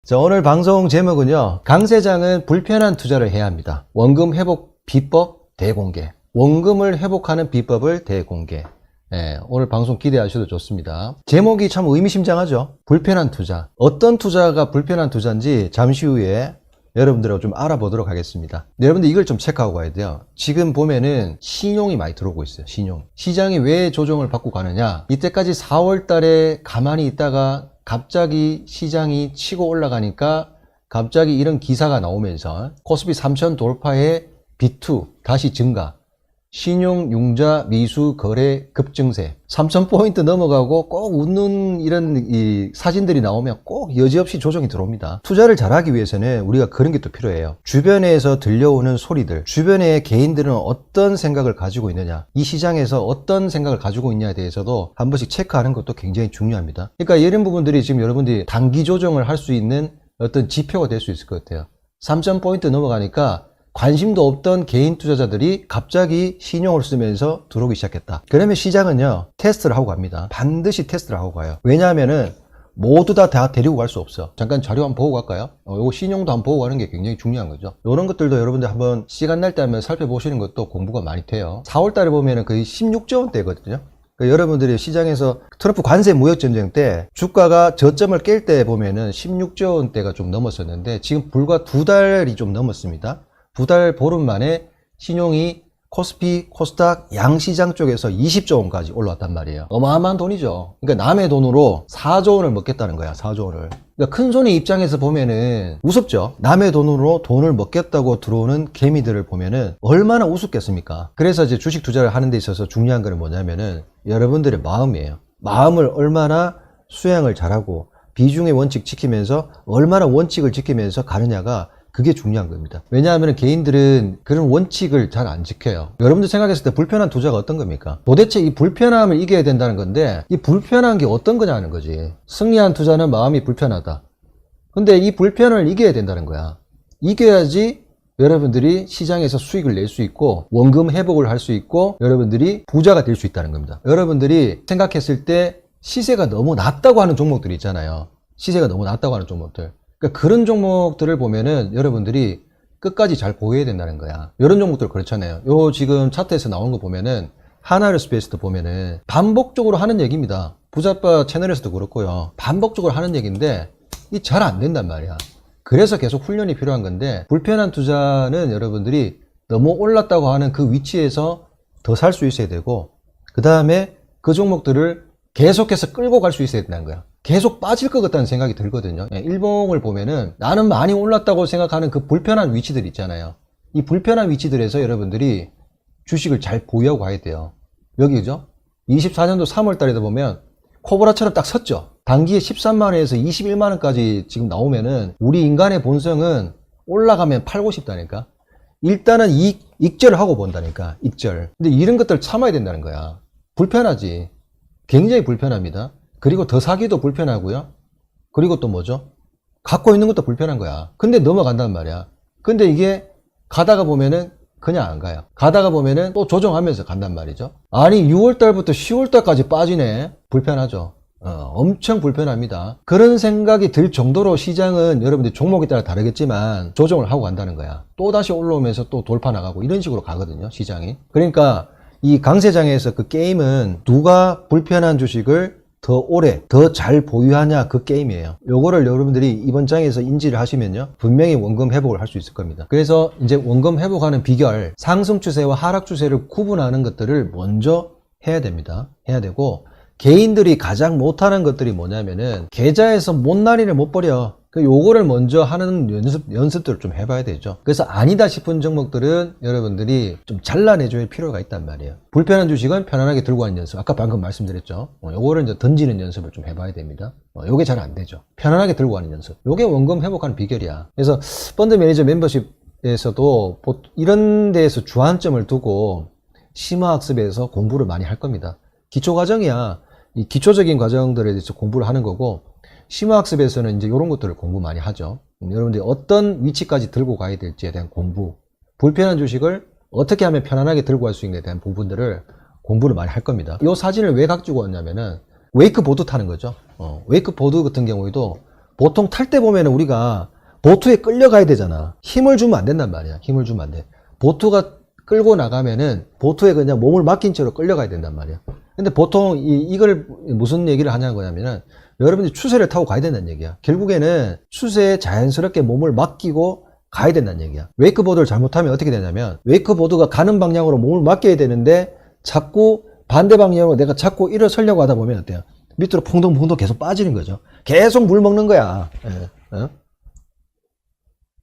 자, 오늘 방송 제목은요, 강세장은 불편한 투자를 해야 합니다. 원금 회복 비법 대공개. 원금을 회복하는 비법을 대공개. 오늘 방송 기대하셔도 좋습니다. 제목이 참 의미심장하죠. 불편한 투자. 어떤 투자가 불편한 투자인지 잠시 후에 여러분들하고 좀 알아보도록 하겠습니다. 여러분들 이걸 좀 체크하고 가야 돼요. 지금 보면은 신용이 많이 들어오고 있어요. 신용. 시장이 왜 조정을 받고 가느냐. 이때까지 4월 달에 가만히 있다가 갑자기 시장이 치고 올라가니까 갑자기 이런 기사가 나오면서 코스피 3000 돌파에 B2 다시 증가, 신용융자 미수 거래 급증세, 3000포인트 넘어가고 꼭 웃는 이런 이 사진들이 나오면 꼭 여지없이 조정이 들어옵니다. 투자를 잘하기 위해서는 우리가 그런 게 또 필요해요. 주변에서 들려오는 소리들, 주변의 개인들은 어떤 생각을 가지고 있느냐, 이 시장에서 어떤 생각을 가지고 있냐에 대해서도 한 번씩 체크하는 것도 굉장히 중요합니다. 그러니까 이런 부분들이 지금 여러분들이 단기 조정을 할 수 있는 어떤 지표가 될 수 있을 것 같아요. 3000포인트 넘어가니까 관심도 없던 개인 투자자들이 갑자기 신용을 쓰면서 들어오기 시작했다. 그러면 시장은요, 테스트를 하고 갑니다. 반드시 테스트를 하고 가요. 왜냐하면은 모두 다 데리고 갈 수 없어. 잠깐 자료 한번 보고 갈까요? 요거 신용도 한번 보고 가는 게 굉장히 중요한 거죠. 이런 것들도 여러분들 한번 시간 날 때 한번 살펴보시는 것도 공부가 많이 돼요. 4월 달에 보면은 거의 16조 원대거든요. 그러니까 여러분들이 시장에서 트럼프 관세 무역 전쟁 때 주가가 저점을 깰 때 보면은 16조 원대가 좀 넘었었는데 지금 불과 2달이 좀 넘었습니다. 2달 보름 만에 신용이 코스피, 코스닥 양시장 쪽에서 20조 원까지 올라왔단 말이에요. 어마어마한 돈이죠. 그러니까 남의 돈으로 4조 원을 먹겠다는 거야. 4조 원을. 그러니까 큰 손의 입장에서 보면은 우습죠. 남의 돈으로 돈을 먹겠다고 들어오는 개미들을 보면은 얼마나 우습겠습니까? 그래서 이제 주식 투자를 하는 데 있어서 중요한 거는 뭐냐면은 여러분들의 마음이에요. 마음을 얼마나 수행을 잘하고 비중의 원칙 지키면서 얼마나 원칙을 지키면서 가느냐가 그게 중요한 겁니다. 왜냐하면 개인들은 그런 원칙을 잘 안 지켜요. 여러분들 생각했을 때 불편한 투자가 어떤 겁니까? 도대체 이 불편함을 이겨야 된다는 건데 이 불편한 게 어떤 거냐는 거지. 승리한 투자는 마음이 불편하다. 근데 이 불편을 이겨야 된다는 거야. 이겨야지 여러분들이 시장에서 수익을 낼 수 있고 원금 회복을 할 수 있고 여러분들이 부자가 될 수 있다는 겁니다. 여러분들이 생각했을 때 시세가 너무 낮다고 하는 종목들이 있잖아요. 시세가 너무 낮다고 하는 종목들. 그러니까 그런 종목들을 보면은 여러분들이 끝까지 잘 보여야 된다는 거야. 이런 종목들 그렇잖아요. 요 지금 차트에서 나온 거 보면은 하나리스페이스도 보면은 반복적으로 하는 얘기입니다. 부자빠 채널에서도 그렇고요. 반복적으로 하는 얘기인데 이 잘 안 된단 말이야. 그래서 계속 훈련이 필요한 건데 불편한 투자는 여러분들이 너무 올랐다고 하는 그 위치에서 더 살 수 있어야 되고 그 다음에 그 종목들을 계속해서 끌고 갈 수 있어야 된다는 거야. 계속 빠질 것 같다는 생각이 들거든요. 일봉을 보면은 나는 많이 올랐다고 생각하는 그 불편한 위치들 있잖아요. 이 불편한 위치들에서 여러분들이 주식을 잘 보유하고 가야 돼요. 여기죠. 24년도 3월 달에도 보면 코브라처럼 딱 섰죠. 단기에 13만원에서 21만원까지 지금 나오면은 우리 인간의 본성은 올라가면 팔고 싶다니까. 일단은 익절을 하고 본다니까. 익절. 근데 이런 것들 참아야 된다는 거야. 불편하지. 굉장히 불편합니다. 그리고 더 사기도 불편하고요. 그리고 또 뭐죠? 갖고 있는 것도 불편한 거야. 근데 넘어간단 말이야. 근데 이게 가다가 보면은 그냥 안 가요. 가다가 보면은 또 조정하면서 간단 말이죠. 아니 6월달부터 10월달까지 빠지네. 불편하죠. 엄청 불편합니다. 그런 생각이 들 정도로 시장은 여러분들 종목에 따라 다르겠지만 조정을 하고 간다는 거야. 또 다시 올라오면서 또 돌파 나가고 이런 식으로 가거든요. 시장이. 그러니까 이 강세장에서 그 게임은 누가 불편한 주식을 더 오래, 더 잘 보유하냐 그 게임이에요. 요거를 여러분들이 이번 장에서 인지를 하시면요. 분명히 원금 회복을 할 수 있을 겁니다. 그래서 이제 원금 회복하는 비결, 상승 추세와 하락 추세를 구분하는 것들을 먼저 해야 됩니다. 해야 되고 개인들이 가장 못하는 것들이 뭐냐면은 계좌에서 못난이를 못 버려. 요거를 먼저 하는 연습들을 좀 해봐야 되죠. 그래서 아니다 싶은 종목들은 여러분들이 좀 잘라내줘야 필요가 있단 말이에요. 불편한 주식은 편안하게 들고 가는 연습. 아까 방금 말씀드렸죠. 요거를 이제 던지는 연습을 좀 해봐야 됩니다. 요게 잘 안 되죠. 편안하게 들고 가는 연습. 요게 원금 회복하는 비결이야. 그래서 펀드 매니저 멤버십에서도 이런 데에서 주안점을 두고 심화학습에서 공부를 많이 할 겁니다. 기초과정이야. 이 기초적인 과정들에 대해서 공부를 하는 거고 심화학습에서는 이제 이런 것들을 공부 많이 하죠. 여러분들이 어떤 위치까지 들고 가야 될지에 대한 공부, 불편한 주식을 어떻게 하면 편안하게 들고 갈 수 있는지에 대한 부분들을 공부를 많이 할 겁니다. 이 사진을 왜 가지고 왔냐면은 웨이크보드 타는 거죠. 웨이크보드 같은 경우에도 보통 탈 때 보면은 우리가 보트에 끌려가야 되잖아. 힘을 주면 안 된단 말이야. 힘을 주면 안 돼. 보트가 끌고 나가면은 보트에 그냥 몸을 맡긴 채로 끌려가야 된단 말이야. 근데 보통 이걸 무슨 얘기를 하냐는 거냐면은 여러분들이 추세를 타고 가야 된다는 얘기야. 결국에는 추세에 자연스럽게 몸을 맡기고 가야 된다는 얘기야. 웨이크보드를 잘못하면 어떻게 되냐면 웨이크보드가 가는 방향으로 몸을 맡겨야 되는데 자꾸 반대 방향으로 내가 자꾸 일어서려고 하다 보면 어때요? 밑으로 퐁동퐁동 계속 빠지는 거죠. 계속 물 먹는 거야. 어?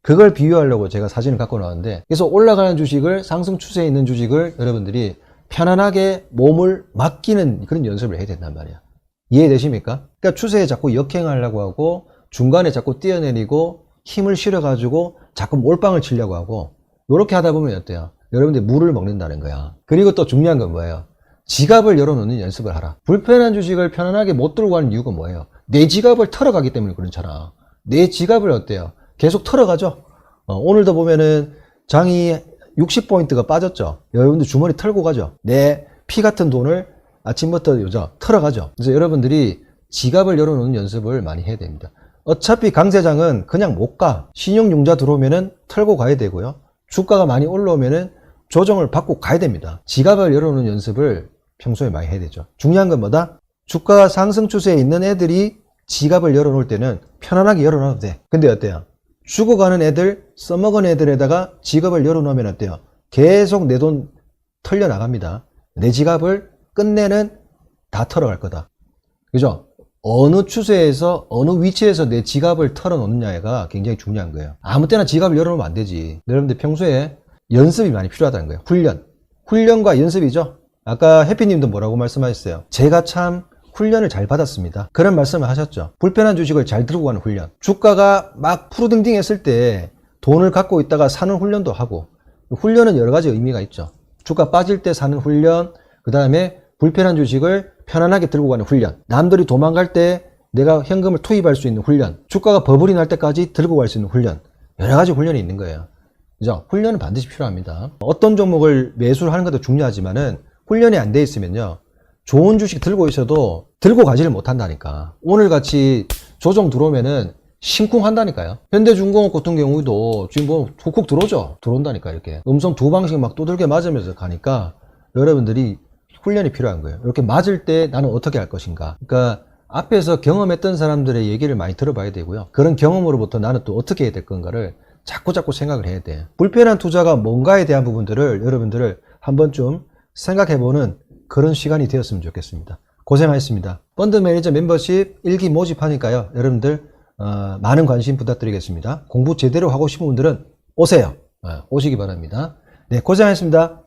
그걸 비유하려고 제가 사진을 갖고 나왔는데, 그래서 올라가는 주식을, 상승 추세에 있는 주식을 여러분들이 편안하게 몸을 맡기는 그런 연습을 해야 된단 말이야. 이해되십니까? 그러니까 추세에 자꾸 역행하려고 하고 중간에 자꾸 뛰어내리고 힘을 실어가지고 자꾸 몰빵을 치려고 하고, 이렇게 하다 보면 어때요? 여러분들이 물을 먹는다는 거야. 그리고 또 중요한 건 뭐예요? 지갑을 열어놓는 연습을 하라. 불편한 주식을 편안하게 못 들고 가는 이유가 뭐예요? 내 지갑을 털어가기 때문에 그렇잖아. 내 지갑을 어때요? 계속 털어가죠. 오늘도 보면은 장이 60포인트가 빠졌죠. 여러분들 주머니 털고 가죠. 내 피 같은 돈을 아침부터 털어가죠. 그래서 여러분들이 지갑을 열어놓는 연습을 많이 해야 됩니다. 어차피 강세장은 그냥 못 가. 신용융자 들어오면은 털고 가야 되고요. 주가가 많이 올라오면은 조정을 받고 가야 됩니다. 지갑을 열어놓는 연습을 평소에 많이 해야 되죠. 중요한 건 뭐다? 주가 상승 추세에 있는 애들이 지갑을 열어놓을 때는 편안하게 열어놔도 돼. 근데 어때요? 죽어가는 애들, 써먹은 애들에다가 지갑을 열어놓으면 어때요? 계속 내 돈 털려 나갑니다. 내 지갑을 끝내는 다 털어갈 거다. 그죠? 어느 추세에서, 어느 위치에서 내 지갑을 털어놓느냐가 굉장히 중요한 거예요. 아무 때나 지갑을 열어놓으면 안 되지. 여러분들 평소에 연습이 많이 필요하다는 거예요. 훈련과 연습이죠. 아까 해피님도 뭐라고 말씀하셨어요? 제가 참 훈련을 잘 받았습니다. 그런 말씀을 하셨죠. 불편한 주식을 잘 들고 가는 훈련. 주가가 막 푸르딩딩 했을 때 돈을 갖고 있다가 사는 훈련도 하고, 훈련은 여러 가지 의미가 있죠. 주가 빠질 때 사는 훈련, 그 다음에 불편한 주식을 편안하게 들고 가는 훈련, 남들이 도망갈 때 내가 현금을 투입할 수 있는 훈련, 주가가 버블이 날 때까지 들고 갈 수 있는 훈련, 여러 가지 훈련이 있는 거예요. 그죠? 훈련은 반드시 필요합니다. 어떤 종목을 매수를 하는 것도 중요하지만은 훈련이 안 돼 있으면요, 좋은 주식 들고 있어도 들고 가지를 못한다니까. 오늘같이 조정 들어오면은 심쿵한다니까요. 현대중공업 같은 경우도 지금 뭐 훅훅 들어오죠. 들어온다니까. 이렇게 음성 두 방씩 막 두들겨 맞으면서 가니까 여러분들이 훈련이 필요한 거예요. 이렇게 맞을 때 나는 어떻게 할 것인가. 그러니까 앞에서 경험했던 사람들의 얘기를 많이 들어봐야 되고요. 그런 경험으로부터 나는 또 어떻게 해야 될 건가를 자꾸 생각을 해야 돼요. 불편한 투자가 뭔가에 대한 부분들을 여러분들을 한 번쯤 생각해보는 그런 시간이 되었으면 좋겠습니다. 고생하셨습니다. 펀드 매니저 멤버십 1기 모집하니까요. 여러분들 많은 관심 부탁드리겠습니다. 공부 제대로 하고 싶은 분들은 오세요. 오시기 바랍니다. 네, 고생하셨습니다.